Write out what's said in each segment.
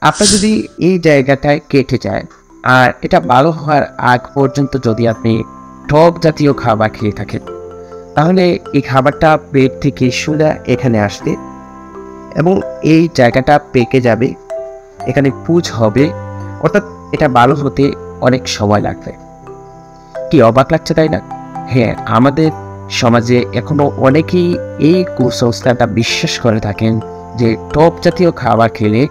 আপনার যদি এই জায়গাটায় কেটে যায় আর এটা ভালো হওয়ার আগ পর্যন্ত যদি আপনি টক জাতীয় খাবার খেয়ে থাকেন, তাহলে এই খাবারটা পেট থেকে সোজা এখানে আসবে এবং এই জায়গাটা পেকে যাবে, এখানে পুঁজ হবে, অর্থাৎ এটা ভালো হতে অনেক সময় লাগবে। কি অবাক লাগছে তাই না? হ্যাঁ, আমাদের সমাজে এখনো অনেকেই এই কুসংস্কারটা বিশ্বাস করে থাকেন যে টক জাতীয় খাবার খেলে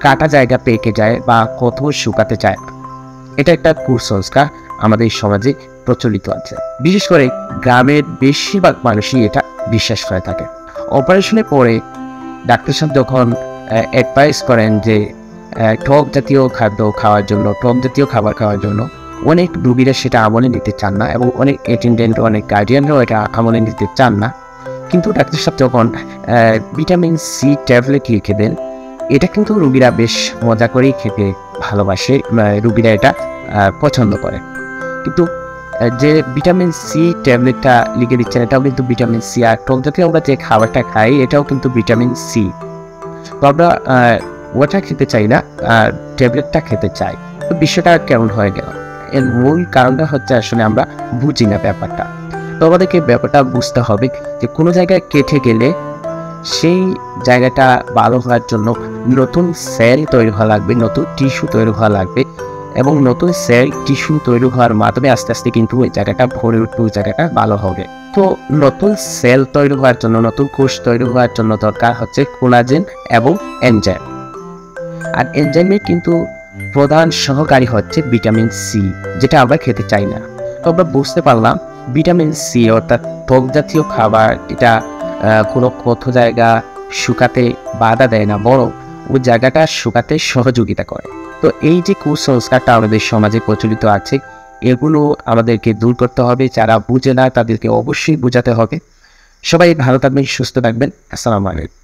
কাটা জায়গা পেকে যায় বা কোথাও শুকাতে যায়। এটা একটা কুসংস্কার আমাদের সমাজে প্রচলিত আছে, বিশেষ করে গ্রামের বেশিরভাগ মানুষই এটা বিশ্বাস করে থাকে। অপারেশনের পরে ডাক্তার সাহেব যখন অ্যাডভাইস করেন যে টক জাতীয় খাদ্য খাওয়ার জন্য, টক জাতীয় খাবার খাওয়ার জন্য, অনেক রুগীরা সেটা আমলে নিতে চান না এবং অনেক অ্যাটেন্ডেন্ট, অনেক গার্ডিয়ানরাও এটা আমলে নিতে চান না। কিন্তু ডাক্তার সাহেব যখন ভিটামিন সি ট্যাবলেট লিখে দেন, এটা কিন্তু রুগীরা বেশ মজা করেই খেতে ভালোবাসে, রুগীরা এটা পছন্দ করে। কিন্তু যে ভিটামিন সি ট্যাবলেটটা লিখে দিচ্ছেন এটাও কিন্তু ভিটামিন সি, আর টক জাতীয় আমরা যে খাবারটা খাই এটাও কিন্তু ভিটামিন সি। তো আমরা ওটা খেতে চাই না, ট্যাবলেটটা খেতে চাই। তো বিষয়টা কেমন হয়ে গেল? এর মূল কারণটা হচ্ছে আসলে আমরা বুঝি না ব্যাপারটা। তো আমাদেরকে ব্যাপারটা বুঝতে হবে যে কোনো জায়গায় কেটে গেলে সেই জায়গাটা ভালো হওয়ার জন্য নতুন সেল তৈরি হওয়া লাগবে, নতুন টিস্যু তৈরি হওয়া লাগবে এবং নতুন সেল টিস্যু তৈরি হওয়ার মাধ্যমে আস্তে আস্তে কিন্তু ওই জায়গাটা ভরে উঠবে, ওই জায়গাটা ভালো হবে। তো নতুন সেল তৈরি হওয়ার জন্য, নতুন কোষ তৈরি হওয়ার জন্য দরকার হচ্ছে কোলাজেন এবং এনজাইম। আর এনজাইমের কিন্তু প্রধান সহকারী হচ্ছে ভিটামিন সি, যেটা আমরা খেতে চাই না। তো আমরা বুঝতে পারলাম ভিটামিন সি অর্থাৎ টক জাতীয় খাবার এটা কোনো কোথাও জায়গা শুকাতে বাধা দেয় না, বরং ওই জায়গাটা শুকাতে সহযোগিতা করে। তো এই যে কুসংস্কারটা আমাদের সমাজে প্রচলিত আছে, এগুলো আমাদেরকে দূর করতে হবে। যারা বুঝে না তাদেরকে অবশ্যই বোঝাতে হবে। সবাই ভালো থাকবেন, সুস্থ থাকবেন। আসসালামু আলাইকুম।